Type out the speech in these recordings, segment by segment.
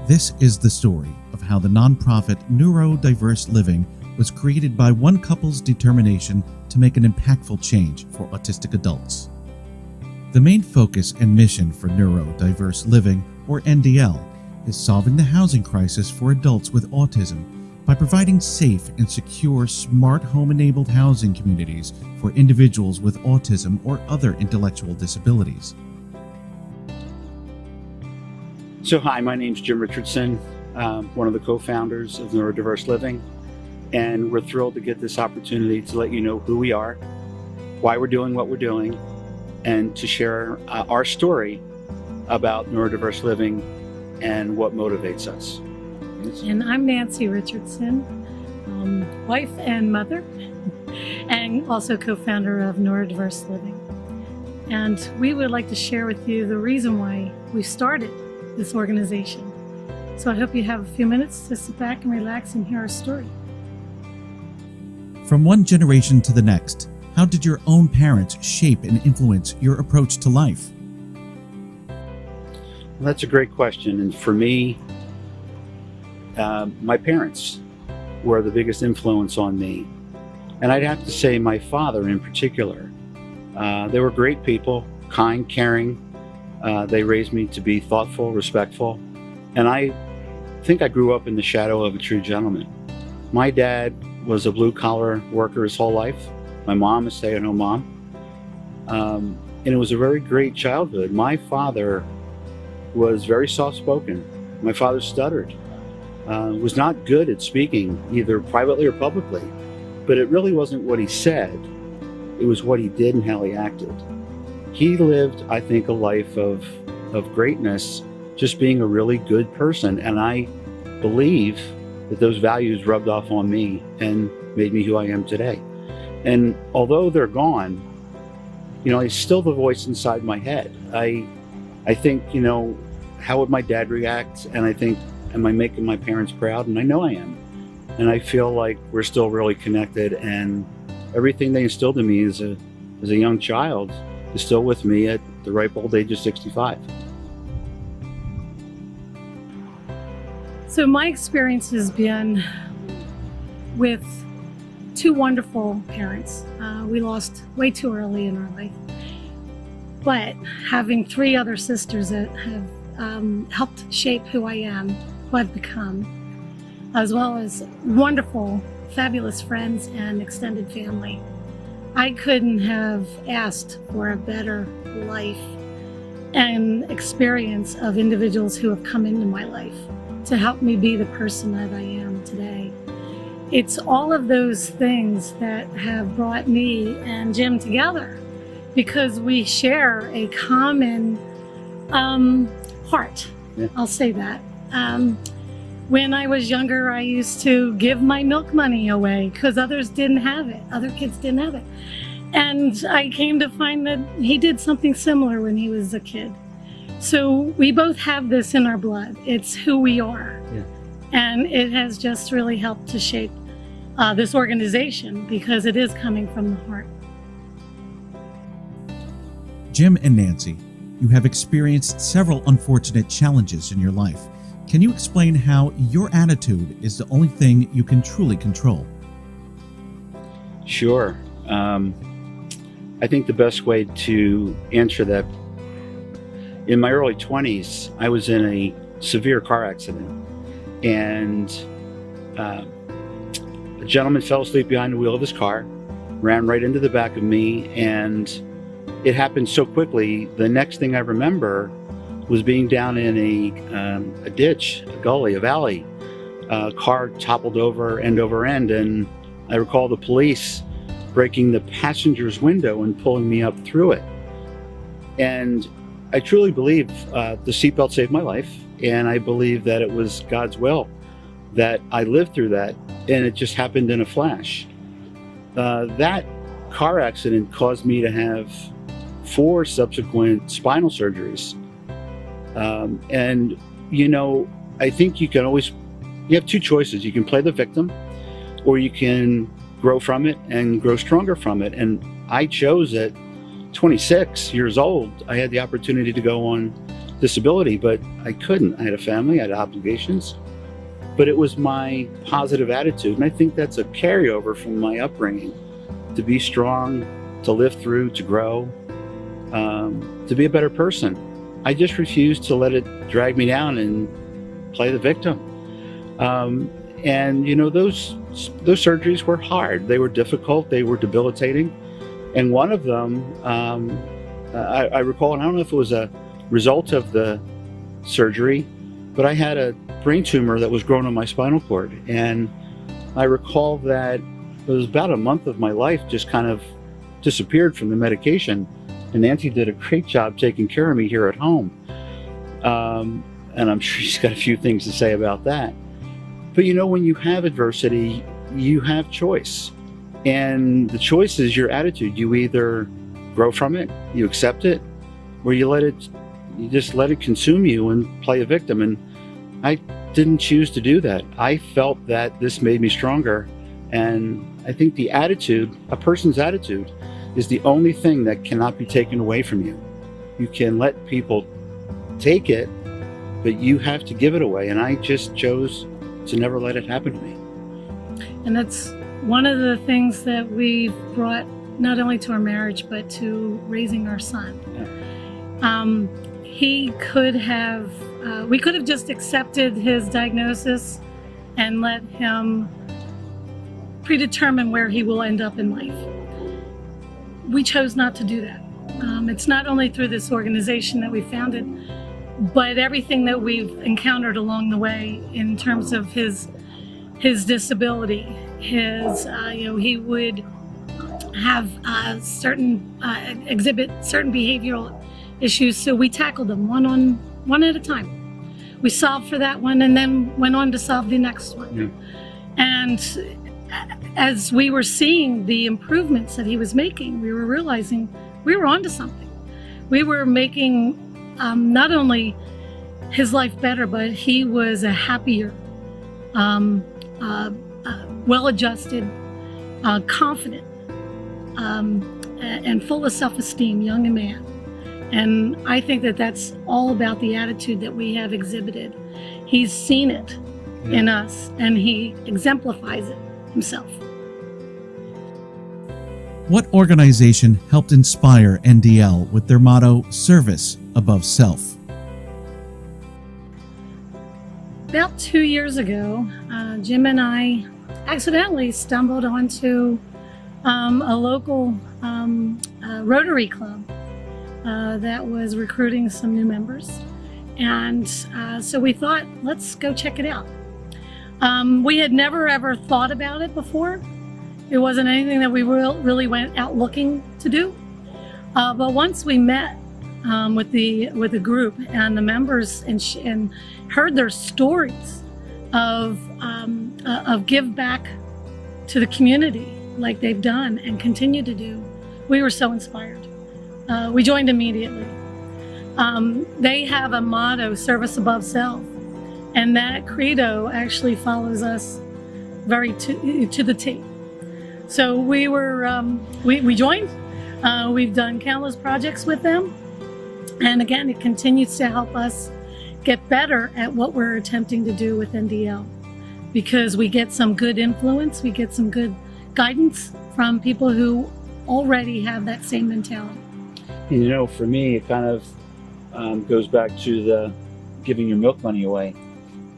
This is the story of how the nonprofit Neurodiverse Living was created by one couple's determination to make an impactful change for autistic adults. The main focus and mission for Neurodiverse Living, or NDL, is solving the housing crisis for adults with autism by providing safe and secure smart home-enabled housing communities for individuals with autism or other intellectual disabilities. So hi, my name's Jim Richardson, one of the co-founders of Neurodiverse Living, and we're thrilled to get this opportunity to let you know who we are, why we're doing what we're doing, and to share our story about Neurodiverse Living and what motivates us. And I'm Nancy Richardson, wife and mother, and also co-founder of Neurodiverse Living. And we would like to share with you the reason why we started this organization. So I hope you have a few minutes to sit back and relax and hear our story. From one generation to the next, how did your own parents shape and influence your approach to life? Well, that's a great question. And for me, my parents were the biggest influence on me. And I'd have to say my father in particular. They were great people, kind, caring. They raised me to be thoughtful, respectful. And I think I grew up in the shadow of a true gentleman. My dad was a blue-collar worker his whole life. My mom, a stay-at-home mom. And it was a very great childhood. My father was very soft-spoken. My father stuttered. Was not good at speaking, either privately or publicly. But it really wasn't what he said. It was what he did and how he acted. He lived, I think, a life of greatness, just being a really good person. And I believe that those values rubbed off on me and made me who I am today. And although they're gone, it's still the voice inside my head. I think, how would my dad react? And I think, am I making my parents proud? And I know I am. And I feel like we're still really connected, and everything they instilled in me as a young child is still with me at the ripe old age of 65. So my experience has been with two wonderful parents. We lost way too early in our life. But having three other sisters that have helped shape who I am, who I've become, as well as wonderful, fabulous friends and extended family. I couldn't have asked for a better life and experience of individuals who have come into my life to help me be the person that I am today. It's all of those things that have brought me and Jim together because we share a common heart. Yeah. I'll say that. When I was younger, I used to give my milk money away because others didn't have it. Other kids didn't have it. And I came to find that he did something similar when he was a kid. So we both have this in our blood. It's who we are. Yeah. And it has just really helped to shape this organization because it is coming from the heart. Jim and Nancy, you have experienced several unfortunate challenges in your life. Can you explain how your attitude is the only thing you can truly control? Sure. I think the best way to answer that, in my early 20s, I was in a severe car accident, and a gentleman fell asleep behind the wheel of his car, ran right into the back of me, and it happened so quickly. The next thing I remember was being down in a ditch, a gully, a valley. A car toppled over end, and I recall the police breaking the passenger's window and pulling me up through it. And I truly believe the seatbelt saved my life, and I believe that it was God's will that I lived through that, and it just happened in a flash. That car accident caused me to have 4 subsequent spinal surgeries. And I think you have 2 choices. You can play the victim, or you can grow from it and grow stronger from it. And I chose at 26 years old, I had the opportunity to go on disability, but I couldn't. I had a family, I had obligations, but it was my positive attitude. And I think that's a carryover from my upbringing, to be strong, to live through, to grow, to be a better person. I just refused to let it drag me down and play the victim. And you know, those surgeries were hard. They were difficult. They were debilitating. And one of them, I recall, and I don't know if it was a result of the surgery, but I had a brain tumor that was growing on my spinal cord. And I recall that it was about a month of my life just kind of disappeared from the medication. And Nancy did a great job taking care of me here at home. And I'm sure she's got a few things to say about that. But you know, when you have adversity, you have choice. And the choice is your attitude. You either grow from it, you accept it, or you just let it consume you and play a victim. And I didn't choose to do that. I felt that this made me stronger. And I think the attitude, a person's attitude, is the only thing that cannot be taken away from you. You can let people take it, but you have to give it away. And I just chose to never let it happen to me. And that's one of the things that we've brought not only to our marriage, but to raising our son. Yeah. He could have, we could have just accepted his diagnosis and let him predetermine where he will end up in life. We chose not to do that. It's not only through this organization that we founded, but everything that we've encountered along the way in terms of his disability, he would have exhibit certain behavioral issues. So we tackled them one at a time. We solved for that one and then went on to solve the next one. Yeah. And as we were seeing the improvements that he was making, we were realizing we were onto something. We were making not only his life better, but he was a happier, well-adjusted, confident, and full of self-esteem young man. And I think that that's all about the attitude that we have exhibited. He's seen it in us, and he exemplifies it himself. What organization helped inspire NDL with their motto, service above self? About 2 years ago, Jim and I accidentally stumbled onto a local Rotary Club that was recruiting some new members. And so we thought, let's go check it out. We had never ever thought about it before. It wasn't anything that we really went out looking to do. But once we met with the group and the members and heard their stories of give back to the community like they've done and continue to do, we were so inspired. We joined immediately. They have a motto, service above self, and that credo actually follows us very to the T. So we joined. We've done countless projects with them, and again, it continues to help us get better at what we're attempting to do with NDL, because we get some good influence, we get some good guidance from people who already have that same mentality. You know, for me, it kind of goes back to the giving your milk money away,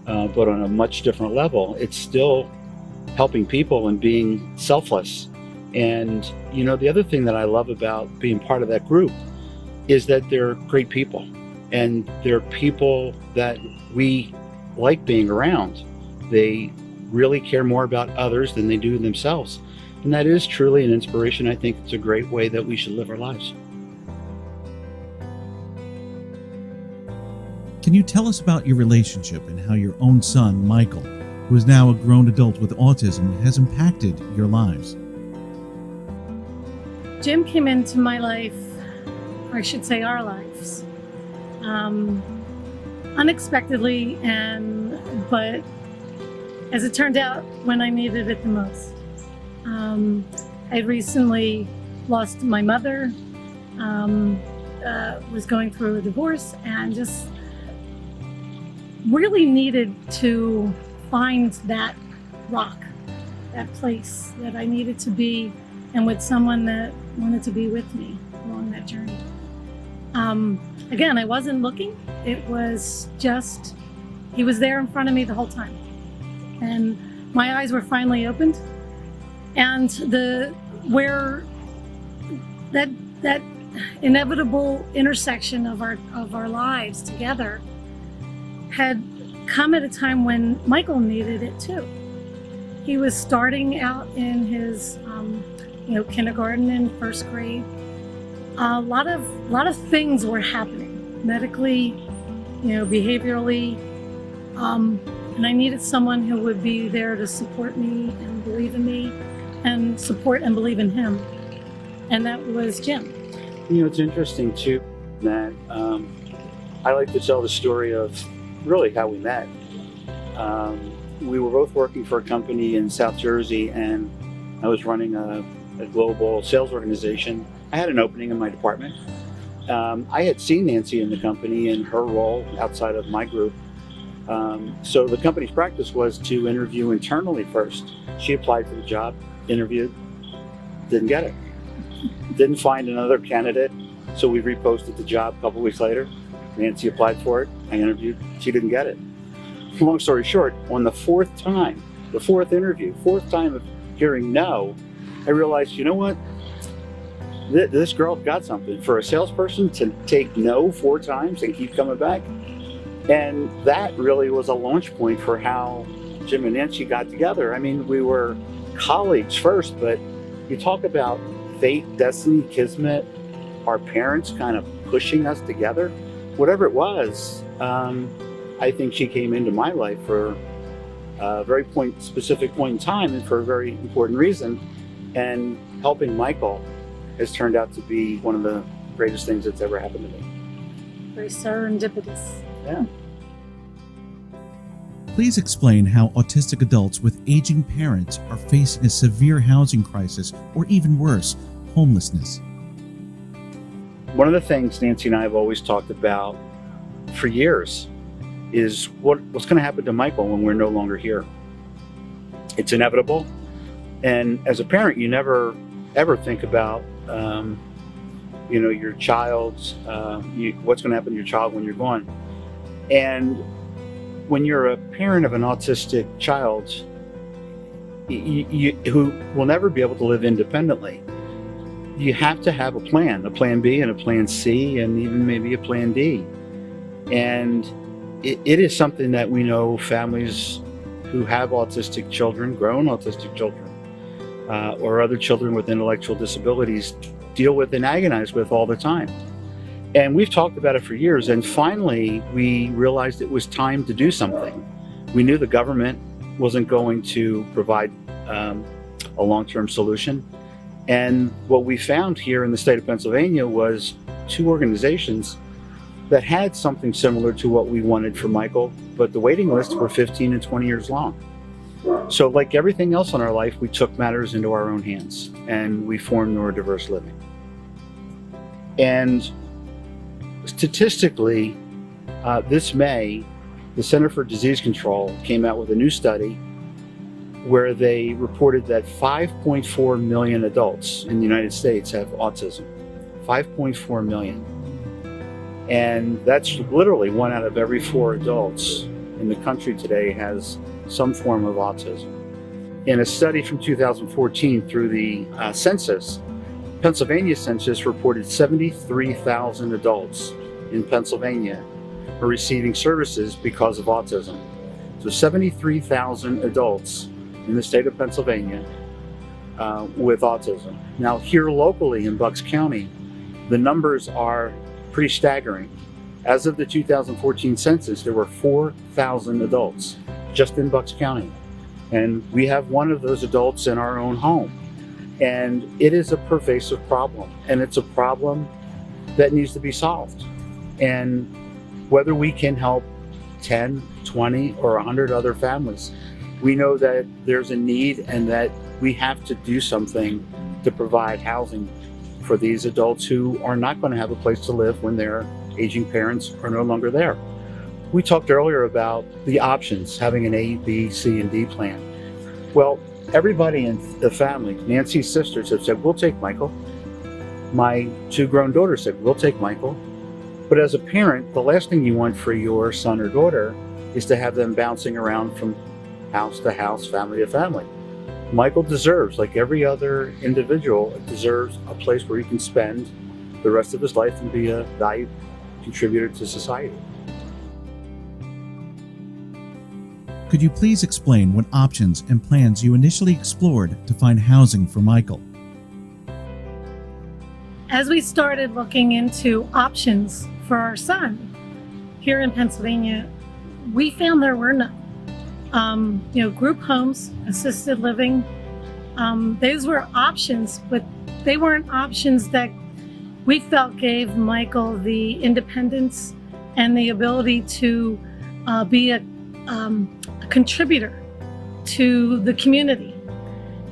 but on a much different level. It's still helping people and being selfless. And you know, the other thing that I love about being part of that group is that they're great people, and they're people that we like being around. They really care more about others than they do themselves. And that is truly an inspiration. I think it's a great way that we should live our lives. Can you tell us about your relationship and how your own son, Michael, who is now a grown adult with autism, has impacted your lives? Jim came into my life, or I should say our lives, unexpectedly, but as it turned out, when I needed it the most. I recently lost my mother, was going through a divorce, and just really needed to find that rock, that place that I needed to be, and with someone that wanted to be with me along that journey. Again, I wasn't looking. It was just, he was there in front of me the whole time. And my eyes were finally opened. And where that inevitable intersection of our lives together had come at a time when Michael needed it too. He was starting out in his kindergarten and first grade. A lot of things were happening medically, behaviorally, and I needed someone who would be there to support me and believe in me and support and believe in him. And that was Jim. It's interesting too that I like to tell the story of really how we met. We were both working for a company in South Jersey, and I was running a global sales organization. I had an opening in my department. I had seen Nancy in the company in her role outside of my group. So the company's practice was to interview internally first. She applied for the job, interviewed, didn't get it. Didn't find another candidate, so we reposted the job a couple weeks later. Nancy applied for it, I interviewed, she didn't get it. Long story short, on the fourth time of hearing no, I realized, you know what? This girl got something. For a salesperson to take no 4 times and keep coming back. And that really was a launch point for how Jim and Nancy got together. I mean, we were colleagues first, but you talk about fate, destiny, kismet, our parents kind of pushing us together. Whatever it was, I think she came into my life for a very specific point in time and for a very important reason. And helping Michael has turned out to be one of the greatest things that's ever happened to me. Very serendipitous. Yeah. Please explain how autistic adults with aging parents are facing a severe housing crisis, or even worse, homelessness. One of the things Nancy and I have always talked about for years is what's going to happen to Michael when we're no longer here. It's inevitable. And as a parent, you never ever think about your child's what's going to happen to your child when you're gone. And when you're a parent of an autistic child who will never be able to live independently, you have to have a plan B and a plan C, and even maybe a plan D. And it is something that we know families who have autistic children, grown autistic children, or other children with intellectual disabilities deal with and agonize with all the time. And we've talked about it for years, and finally we realized it was time to do something. We knew the government wasn't going to provide a long-term solution. And what we found here in the state of Pennsylvania was 2 organizations that had something similar to what we wanted for Michael, but the waiting lists were 15 and 20 years long. So like everything else in our life, we took matters into our own hands and we formed Neurodiverse Living. And statistically, this May, the Center for Disease Control came out with a new study where they reported that 5.4 million adults in the United States have autism. 5.4 million. And that's literally 1 out of every 4 adults in the country today has some form of autism. In a study from 2014 through the census, Pennsylvania census reported 73,000 adults in Pennsylvania are receiving services because of autism. So 73,000 adults in the state of Pennsylvania with autism. Now here locally in Bucks County, the numbers are pretty staggering. As of the 2014 census, there were 4,000 adults just in Bucks County. And we have one of those adults in our own home. And it is a pervasive problem. And it's a problem that needs to be solved. And whether we can help 10, 20, or 100 other families, we know that there's a need and that we have to do something to provide housing for these adults who are not going to have a place to live when their aging parents are no longer there. We talked earlier about the options, having an A, B, C, and D plan. Well, everybody in the family, Nancy's sisters have said, we'll take Michael. My two grown daughters said, we'll take Michael. But as a parent, the last thing you want for your son or daughter is to have them bouncing around from house to house, family to family. Michael deserves, like every other individual, deserves a place where he can spend the rest of his life and be a valued contributor to society. Could you please explain what options and plans you initially explored to find housing for Michael? As we started looking into options for our son here in Pennsylvania, we found there were none. Group homes, assisted living, those were options, but they weren't options that we felt gave Michael the independence and the ability to be a contributor to the community.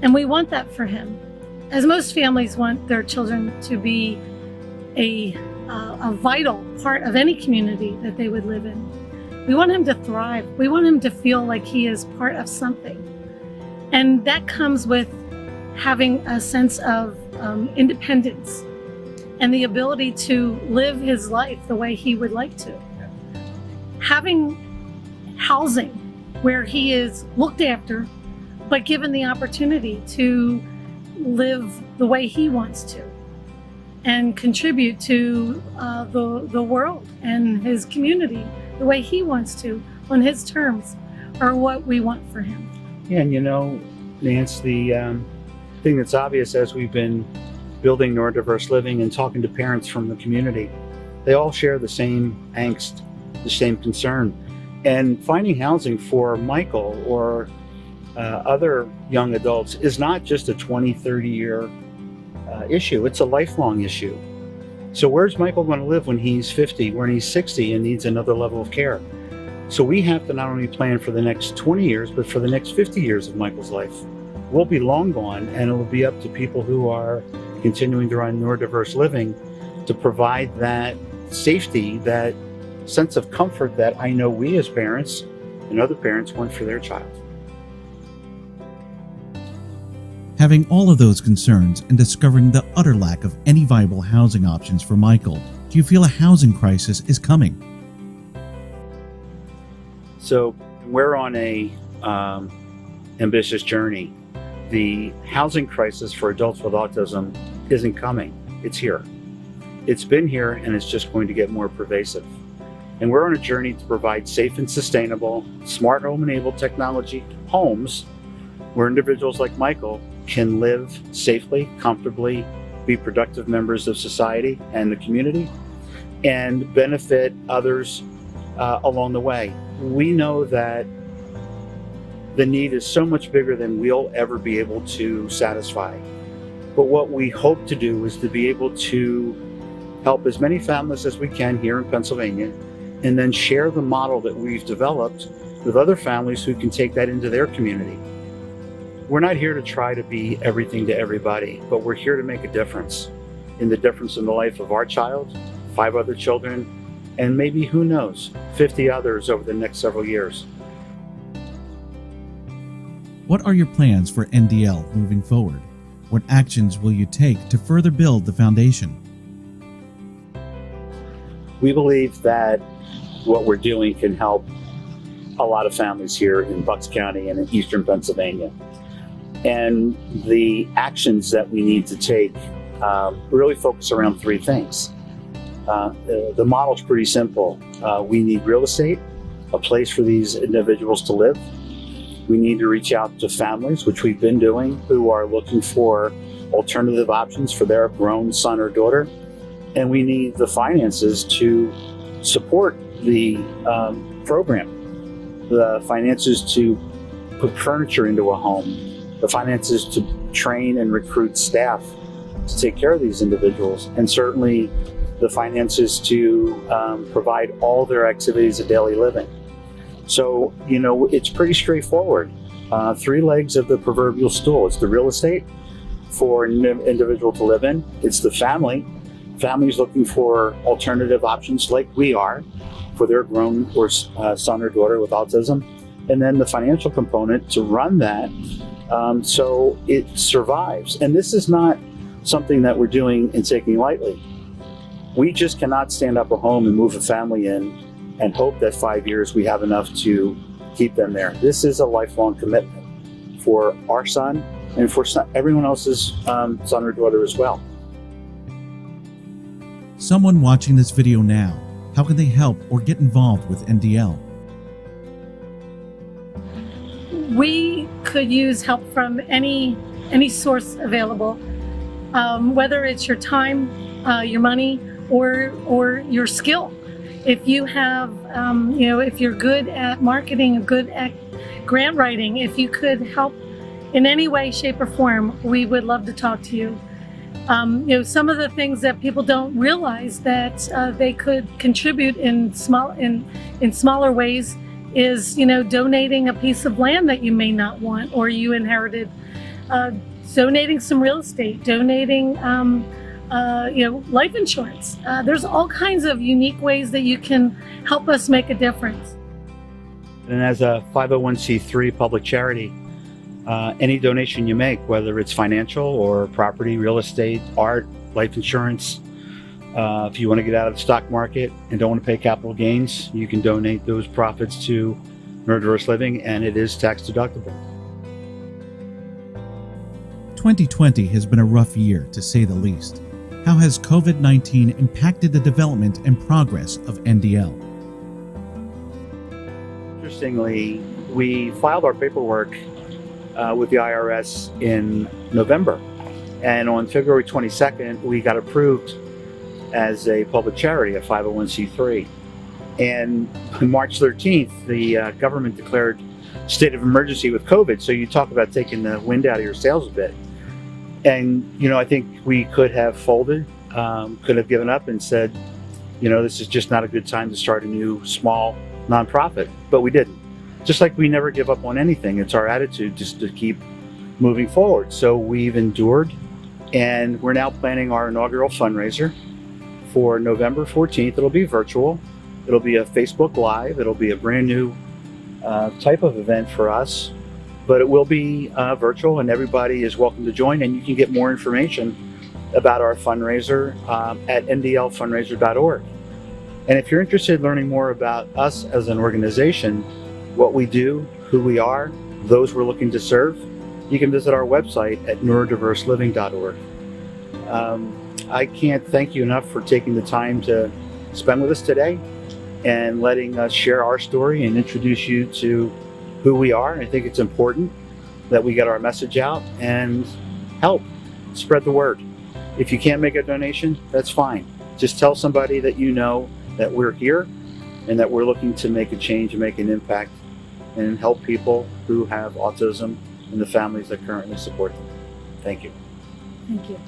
And we want that for him. As most families want their children to be a vital part of any community that they would live in. We want him to thrive. We want him to feel like he is part of something. And that comes with having a sense of independence and the ability to live his life the way he would like to. Having housing where he is looked after, but given the opportunity to live the way he wants to and contribute to the world and his community the way he wants to on his terms are what we want for him. Yeah, and Nance, the thing that's obvious as we've been building neurodiverse living and talking to parents from the community, they all share the same angst, the same concern. And finding housing for Michael or other young adults is not just a 20, 30-year issue. It's a lifelong issue. So where's Michael going to live when he's 50, when he's 60 and needs another level of care? So we have to not only plan for the next 20 years, but for the next 50 years of Michael's life. We'll be long gone, and it will be up to people who are continuing to run neurodiverse living to provide that safety, that sense of comfort that I know we as parents and other parents want for their child. Having all of those concerns and discovering the utter lack of any viable housing options for Michael, do you feel a housing crisis is coming? So we're on a ambitious journey. The housing crisis for adults with autism isn't coming. It's here. It's been here, and it's just going to get more pervasive. And we're on a journey to provide safe and sustainable, smart home-enabled technology homes where individuals like Michael can live safely, comfortably, be productive members of society and the community, and benefit others along the way. We know that the need is so much bigger than we'll ever be able to satisfy. But what we hope to do is to be able to help as many families as we can here in Pennsylvania, and then share the model that we've developed with other families who can take that into their community. We're not here to try to be everything to everybody, but we're here to make a difference in the life of our child, 5 other children, and maybe, who knows, 50 others over the next several years. What are your plans for NDL moving forward? What actions will you take to further build the foundation? We believe that what we're doing can help a lot of families here in Bucks County and in eastern Pennsylvania. And the actions that we need to take really focus around 3 things. The model's pretty simple. We need real estate, a place for these individuals to live. We need to reach out to families, which we've been doing, who are looking for alternative options for their grown son or daughter. And we need the finances to support the program, the finances to put furniture into a home, the finances to train and recruit staff to take care of these individuals, and certainly the finances to provide all their activities of daily living. So, it's pretty straightforward. 3 legs of the proverbial stool. It's the real estate for an individual to live in. It's the family. Families looking for alternative options like we are. for their grown or son or daughter with autism, and then the financial component to run that so it survives. And this is not something that we're doing and taking lightly. We just cannot stand up a home and move a family in and hope that 5 years we have enough to keep them there. This is a lifelong commitment for our son and for everyone else's son or daughter as well. Someone watching this video now, how can they help or get involved with NDL? We could use help from any source available, whether it's your time, your money, or your skill. If you have, if you're good at marketing, good at grant writing, if you could help in any way, shape, or form, we would love to talk to you. Some of the things that people don't realize that they could contribute in smaller ways is, donating a piece of land that you may not want or you inherited, donating some real estate, donating, life insurance. There's all kinds of unique ways that you can help us make a difference. And as a 501c3 public charity, any donation you make, whether it's financial or property, real estate, art, life insurance, if you want to get out of the stock market and don't want to pay capital gains, you can donate those profits to Neurodiverse Living, and it is tax deductible. 2020 has been a rough year, to say the least. How has COVID-19 impacted the development and progress of NDL? Interestingly, we filed our paperwork with the IRS in November, and on February 22nd we got approved as a public charity, a 501c3. And on March 13th the government declared state of emergency with COVID, so you talk about taking the wind out of your sails a bit. And I think we could have folded, could have given up and said, this is just not a good time to start a new small nonprofit, but we didn't. Just like we never give up on anything. It's our attitude just to keep moving forward. So we've endured, and we're now planning our inaugural fundraiser for November 14th. It'll be virtual. It'll be a Facebook Live. It'll be a brand new type of event for us, but it will be virtual, and everybody is welcome to join. And you can get more information about our fundraiser at ndlfundraiser.org. And if you're interested in learning more about us as an organization, what we do, who we are, those we're looking to serve, you can visit our website at neurodiverseliving.org. I can't thank you enough for taking the time to spend with us today and letting us share our story and introduce you to who we are. I think it's important that we get our message out and help spread the word. If you can't make a donation, that's fine. Just tell somebody that you know that we're here and that we're looking to make a change and make an impact and help people who have autism and the families that currently support them. Thank you. Thank you.